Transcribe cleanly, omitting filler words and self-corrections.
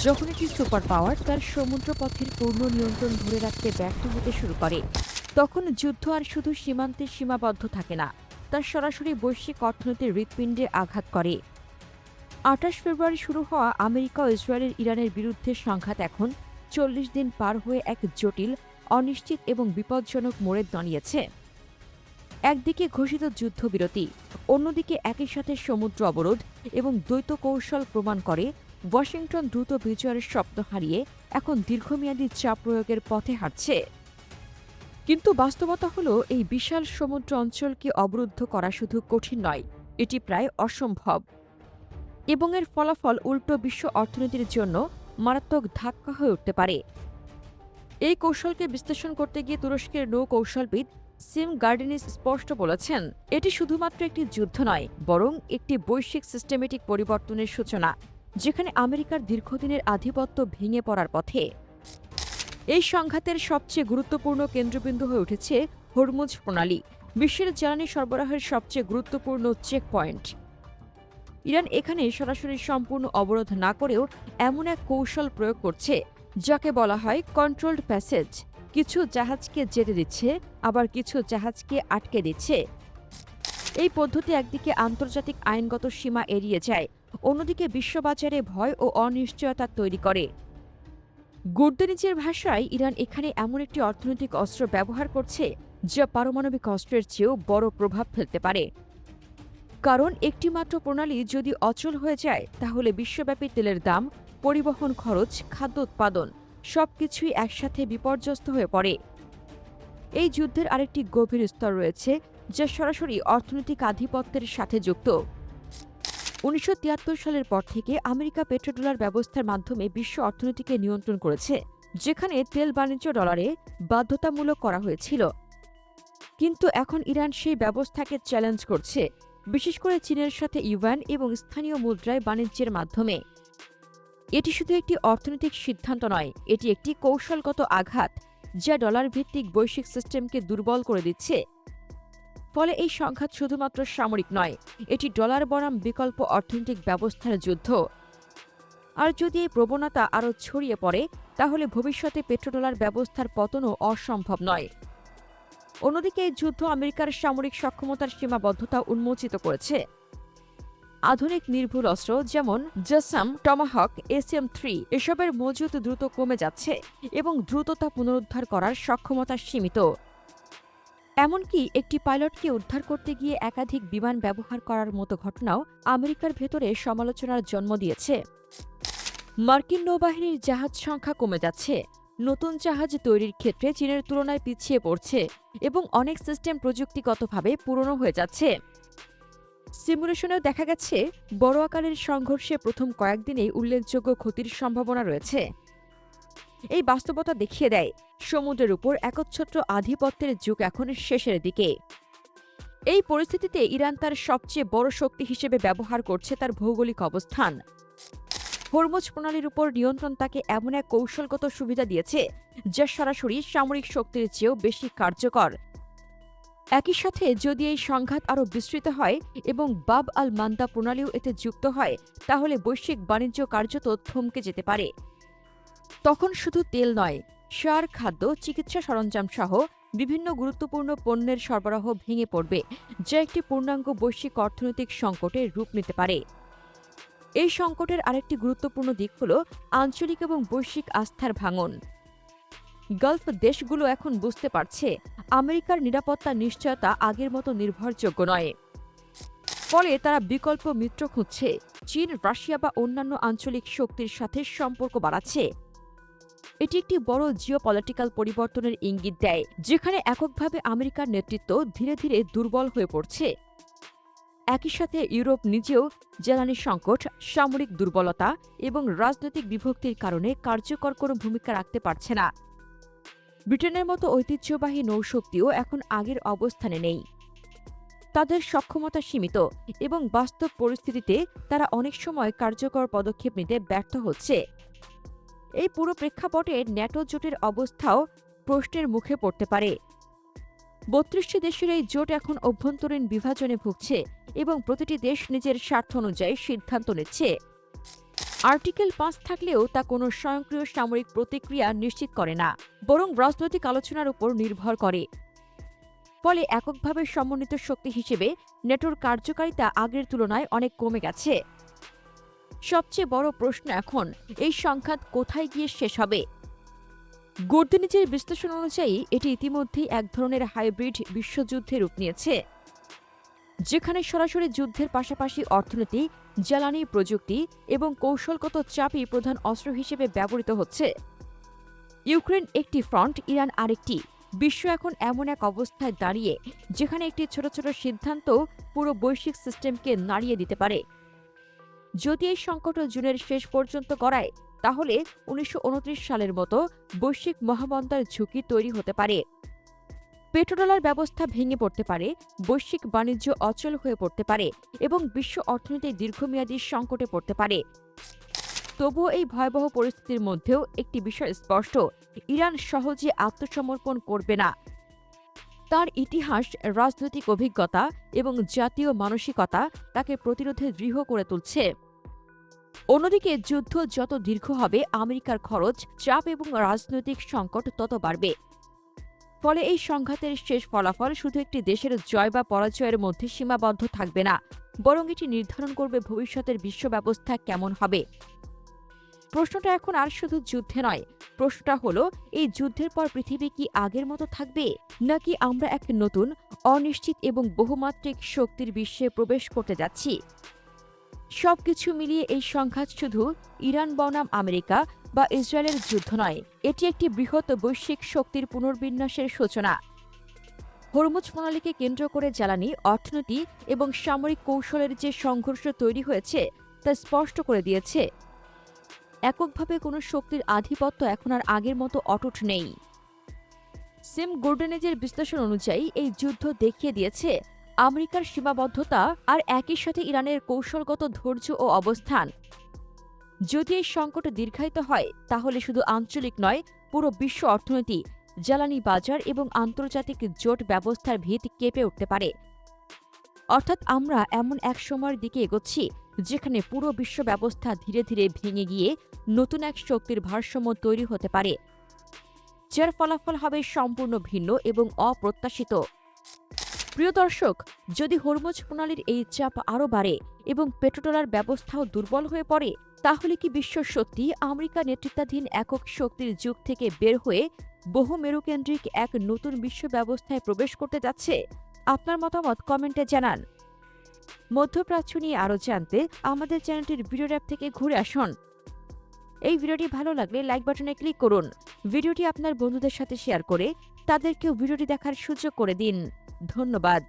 যখন একটি super power তার সমুদ্রপথের পূর্ণ নিয়ন্ত্রণ ধরে রাখতে ব্যর্থ হতে শুরু করে, তখন যুদ্ধ আর শুধু সীমান্তে সীমাবদ্ধ থাকে না, তা সরাসরি বৈশ্বিক অর্থনীতির হৃৎপিণ্ডে আঘাত করে। ২৮ ফেব্রুয়ারি শুরু হওয়া আমেরিকা ও ইসরায়েলের ইরানের বিরুদ্ধে সংঘাত এখন ৪০ দিন পার হয়ে এক জটিল, অনিশ্চিত এবং বিপজ্জনক মোড়ে দাঁড়িয়েছে। একদিকে ঘোষিত যুদ্ধবিরতি, অন্যদিকে একই সাথে সমুদ্র অবরোধ এবং দ্বৈত কৌশল প্রমাণ করে ওয়াশিংটন দ্রুত বিজয়ের স্বপ্ন হারিয়ে এখন দীর্ঘমেয়াদী চাপ প্রয়োগের পথে হাঁটছে। কিন্তু বাস্তবতা হল, এই বিশাল সমুদ্র অঞ্চলকে অবরুদ্ধ করা শুধু কঠিন নয়, এটি প্রায় অসম্ভব। এবং এর ফলাফল উল্টো বিশ্ব অর্থনীতির জন্য মারাত্মক ধাক্কা হয়ে উঠতে পারে। এই কৌশলকে বিশ্লেষণ করতে গিয়ে তুরস্কের নৌ কৌশলবিদ সিম গার্ডেনিস স্পষ্ট বলেছেন, এটি শুধুমাত্র একটি যুদ্ধ নয়, বরং একটি বৈশ্বিক সিস্টেমেটিক পরিবর্তনের সূচনা, যেখানে আমেরিকার দীর্ঘদিনের আধিপত্য ভেঙে পড়ার পথে। এই সংঘাতের সবচেয়ে গুরুত্বপূর্ণ কেন্দ্রবিন্দু হয়ে উঠেছে হরমুজ প্রণালী, বিশ্বের জ্বালানি সরবরাহের সবচেয়ে গুরুত্বপূর্ণ চেক পয়েন্ট। ইরান এখানে সরাসরি সম্পূর্ণ অবরোধ না করেও এমন এক কৌশল প্রয়োগ করছে, যাকে বলা হয় কন্ট্রোলড প্যাসেজ। কিছু জাহাজকে যেতে দিচ্ছে, আবার কিছু জাহাজকে আটকে দিচ্ছে। এই পদ্ধতি একদিকে আন্তর্জাতিক আইনগত সীমা এড়িয়ে যায়, অন্যদিকে বিশ্ববাজারে ভয় ও অনিশ্চয়তা তৈরি করে। গুরদানিজের ভাষায়, ইরান এখানে এমন একটি অর্থনৈতিক অস্ত্র ব্যবহার করছে যা পারমাণবিক অস্ত্রের চেয়েও বড় প্রভাব ফেলতে পারে। কারণ একটিমাত্র প্রণালী যদি অচল হয়ে যায়, তাহলে বিশ্বব্যাপী তেলের দাম, পরিবহন খরচ, খাদ্য উৎপাদন সবকিছুই একসাথে বিপর্যস্ত হয়ে পড়ে। এই যুদ্ধের আরেকটি গভীর স্তর রয়েছে, যা সরাসরি অর্থনৈতিক আধিপত্যের সাথে যুক্ত। ১৯৭৩ সালের পর থেকে আমেরিকা পেট্রোডলার ব্যবস্থার মাধ্যমে বিশ্ব অর্থনীতিকে নিয়ন্ত্রণ করেছে, যেখানে তেল বাণিজ্য ডলারে বাধ্যতামূলক করা হয়েছিল। কিন্তু এখন ইরান সেই ব্যবস্থাকে চ্যালেঞ্জ করছে, বিশেষ করে চীনের সাথে ইউয়ান এবং স্থানীয় মুদ্রায় বাণিজ্যের মাধ্যমে। এটি শুধু একটি অর্থনৈতিক সিদ্ধান্ত নয়, এটি একটি কৌশলগত আঘাত, যা ডলার ভিত্তিক বৈশ্বিক সিস্টেমকে দুর্বল করে দিচ্ছে। ফলে এই সংঘাত শুধুমাত্র সামরিক নয়, এটি ডলার বনাম বিকল্প অর্থনৈতিক ব্যবস্থার যুদ্ধ। আর যদি এই প্রবণতা আরও ছড়িয়ে পড়ে, তাহলে ভবিষ্যতে পেট্রোডলার ব্যবস্থার পতনও অসম্ভব নয়। অন্যদিকে এই যুদ্ধ আমেরিকার সামরিক সক্ষমতার সীমাবদ্ধতা উন্মোচিত করেছে। আধুনিক নির্ভুল অস্ত্র যেমন জাসাম, টমাহক, SM-3 এসবের মজুত দ্রুত কমে যাচ্ছে এবং দ্রুততা পুনরুদ্ধার করার সক্ষমতা সীমিত। এমনকি একটি পাইলটকে উদ্ধার করতে গিয়ে একাধিক বিমান ব্যবহার করার মতো ঘটনাও আমেরিকার ভেতরে সমালোচনার জন্ম দিয়েছে। মার্কিন নৌবাহিনীর জাহাজ সংখ্যা কমে যাচ্ছে, নতুন জাহাজ তৈরির ক্ষেত্রে চীনের তুলনায় পিছিয়ে পড়ছে এবং অনেক সিস্টেম প্রযুক্তিগতভাবে পুরনো হয়ে যাচ্ছে। সিমুলেশনেও দেখা গেছে, বড় আকারের সংঘর্ষে প্রথম কয়েকদিনেই উল্লেখযোগ্য ক্ষতির সম্ভাবনা রয়েছে। এই বাস্তবতা দেখিয়ে দেয়, সমুদ্রের উপর একচ্ছত্র আধিপত্যের যুগ এখন শেষের দিকে। এই পরিস্থিতিতে ইরান তার সবচেয়ে বড় শক্তি হিসেবে ব্যবহার করছে তার ভৌগোলিক অবস্থান। হরমুজ প্রণালীর উপর নিয়ন্ত্রণ তাকে এমন এক কৌশলগত সুবিধা দিয়েছে, যা সরাসরি সামরিক শক্তির চেয়েও বেশি কার্যকর। একই সাথে যদি এই সংঘাত আরও বিস্তৃত হয় এবং বাব আল মান্দা প্রণালীও এতে যুক্ত হয়, তাহলে বৈশ্বিক বাণিজ্য কার্যত থমকে যেতে পারে। তখন শুধু তেল নয়, সার, খাদ্য, চিকিৎসা সরঞ্জাম সহ বিভিন্ন গুরুত্বপূর্ণ পণ্যের সরবরাহ ভেঙে পড়বে, যা একটি পূর্ণাঙ্গ বৈশ্বিক অর্থনৈতিক সংকটের রূপ নিতে পারে। এই সংকটের আরেকটি গুরুত্বপূর্ণ দিক হল আঞ্চলিক এবং বৈশ্বিক আস্থার ভাঙন। গালফ দেশগুলো এখন বুঝতে পারছে, আমেরিকার নিরাপত্তা নিশ্চয়তা আগের মতো নির্ভরযোগ্য নয়। ফলে তারা বিকল্প মিত্র খুঁজছে, চীন, রাশিয়া বা অন্যান্য আঞ্চলিক শক্তির সাথে সম্পর্ক বাড়াচ্ছে। এটি একটি বড় জিওপলিটিক্যাল পরিবর্তনের ইঙ্গিত দেয়, যেখানে এককভাবে আমেরিকার নেতৃত্ব ধীরে ধীরে দুর্বল হয়ে পড়ছে। একই সাথে ইউরোপ নিজেও জ্বালানি সংকট, সামরিক দুর্বলতা এবং রাজনৈতিক বিভক্তির কারণে কার্যকর কোনো ভূমিকা রাখতে পারছে না। ব্রিটেনের মতো ঐতিহ্যবাহী নৌশক্তিও এখন আগের অবস্থানে নেই। তাদের সক্ষমতা সীমিত এবং বাস্তব পরিস্থিতিতে তারা অনেক সময় কার্যকর পদক্ষেপ নিতে ব্যর্থ হচ্ছে। এই পুরো প্রেক্ষাপটে ন্যাটো জোটের অবস্থাও প্রশ্নের মুখে পড়তে পারে। ৩২টি দেশের এই জোট এখন অভ্যন্তরীণ বিভাজনে ভুগছে এবং প্রতিটি দেশ নিজের স্বার্থ অনুযায়ী সিদ্ধান্ত নিচ্ছে। আর্টিকেল ৫ থাকলেও তা কোনো স্বয়ংক্রিয় সামরিক প্রতিক্রিয়া নিশ্চিত করে না, বরং রাজনৈতিক আলোচনার উপর নির্ভর করে। ফলে এককভাবে সমন্বিত শক্তি হিসেবে নেটোর কার্যকারিতা আগের তুলনায় অনেক কমে গেছে। সবচেয়ে বড় প্রশ্ন এখন, এই সংঘাত কোথায় গিয়ে শেষ হবে? গোর্দিনিজের বিশ্লেষণ অনুযায়ী এটি ইতিমধ্যেই এক ধরনের হাইব্রিড বিশ্বযুদ্ধে রূপ নিয়েছে, যেখানে সরাসরি যুদ্ধের পাশাপাশি অর্থনীতি, জ্বালানি, প্রযুক্তি এবং কৌশলগত চাপই প্রধান অস্ত্র হিসেবে ব্যবহৃত হচ্ছে। ইউক্রেন একটি ফ্রন্ট, ইরান আরেকটি। বিশ্ব এখন এমন এক অবস্থায় দাঁড়িয়ে যেখানে একটি ছোট ছোট সিদ্ধান্ত পুরো বৈশ্বিক সিস্টেমকে নাড়িয়ে দিতে পারে। যদি এই সংকট জুনের শেষ পর্যন্ত গড়ায়, তাহলে ১৯২৯ সালের মতো বৈশ্বিক মহামন্দার ঝুঁকি তৈরি হতে পারে। পেট্রোডলার ব্যবস্থা ভেঙে পড়তে পারে, বৈশ্বিক বাণিজ্য অচল হয়ে পড়তে পারে এবং বিশ্ব অর্থনীতি দীর্ঘমেয়াদী সংকটে পড়তে পারে। তবুও এই ভয়াবহ পরিস্থিতির মধ্যেও একটি বিষয় স্পষ্ট, ইরান সহজে আত্মসমর্পণ করবে না। তার ইতিহাস, রাজনৈতিক অভিজ্ঞতা এবং জাতীয় মানসিকতা তাকে প্রতিরোধে দৃঢ় করে তুলছে। অন্যদিকে যুদ্ধ যত দীর্ঘ হবে, আমেরিকার খরচ, চাপ এবং রাজনৈতিক সংকট তত বাড়বে। ফলে এই সংঘাতের শেষ ফলাফল শুধু একটি দেশের জয় বা পরাজয়ের মধ্যে সীমাবদ্ধ থাকবে না, বরং এটি নির্ধারণ করবে ভবিষ্যতের বিশ্ব ব্যবস্থা কেমন হবে। প্রশ্নটা এখন আর শুধু যুদ্ধে নয়, প্রশ্নটা হলো, এই যুদ্ধের পর পৃথিবী কি আগের মতো থাকবে, নাকি আমরা এক নতুন, অনিশ্চিত এবং বহুমাত্রিক শক্তির বিশ্বে প্রবেশ করতে যাচ্ছি? সবকিছু মিলিয়ে এই সংঘাত শুধু ইরান বনাম আমেরিকা বা ইসরায়েলের যুদ্ধ নয়, এটি একটি বৃহৎ বৈশ্বিক শক্তির পুনর্বিন্যাসের সূচনা। হরমুজ প্রণালীকে কেন্দ্র করে জ্বালানি, অর্থনীতি এবং সামরিক কৌশলের যে সংঘর্ষ তৈরি হয়েছে তা স্পষ্ট করে দিয়েছে, এককভাবে কোনো শক্তির আধিপত্য এখন আর আগের মতো অটুট নেই। সিম গোর্ডেনেজের বিশ্লেষণ অনুযায়ী এই যুদ্ধ দেখিয়ে দিয়েছে আমেরিকার সীমাবদ্ধতা আর একই সাথে ইরানের কৌশলগত ধৈর্য ও অবস্থান। যদি এই সংকট দীর্ঘায়িত হয়, তাহলে শুধু আঞ্চলিক নয়, পুরো বিশ্ব অর্থনীতি, জ্বালানি বাজার এবং আন্তর্জাতিক জোট ব্যবস্থার ভিত কেঁপে উঠতে পারে। অর্থাৎ আমরা এমন এক সময়ের দিকে এগোচ্ছি যেখানে পুরো বিশ্ব ব্যবস্থা ধীরে ধীরে ভেঙে গিয়ে নতুন এক শক্তির ভারসাম্য তৈরি হতে পারে, যার ফলাফল হবে সম্পূর্ণ ভিন্ন এবং অপ্রত্যাশিত। প্রিয় দর্শক, যদি হরমুজ প্রণালীর এই চাপ আরও বাড়ে এবং পেট্রোডলার ব্যবস্থাও দুর্বল হয়ে পড়ে, তাহলে কি বিশ্ব সত্যি আমেরিকা নেতৃত্বাধীন একক শক্তির যুগ থেকে বের হয়ে বহু মেরুকেন্দ্রিক এক নতুন বিশ্ব ব্যবস্থায় প্রবেশ করতে যাচ্ছে? আপনার মতামত কমেন্টে জানান। মধ্যপ্রাচ্য নিয়ে আরও জানতে আমাদের চ্যানেলটির ভিডিও ট্যাব থেকে ঘুরে আসুন। এই ভিডিওটি ভালো লাগলে লাইক বাটনে ক্লিক করুন। ভিডিওটি আপনার বন্ধুদের সাথে শেয়ার করে তাদেরকেও ভিডিওটি দেখার সুযোগ করে দিন। ধন্যবাদ।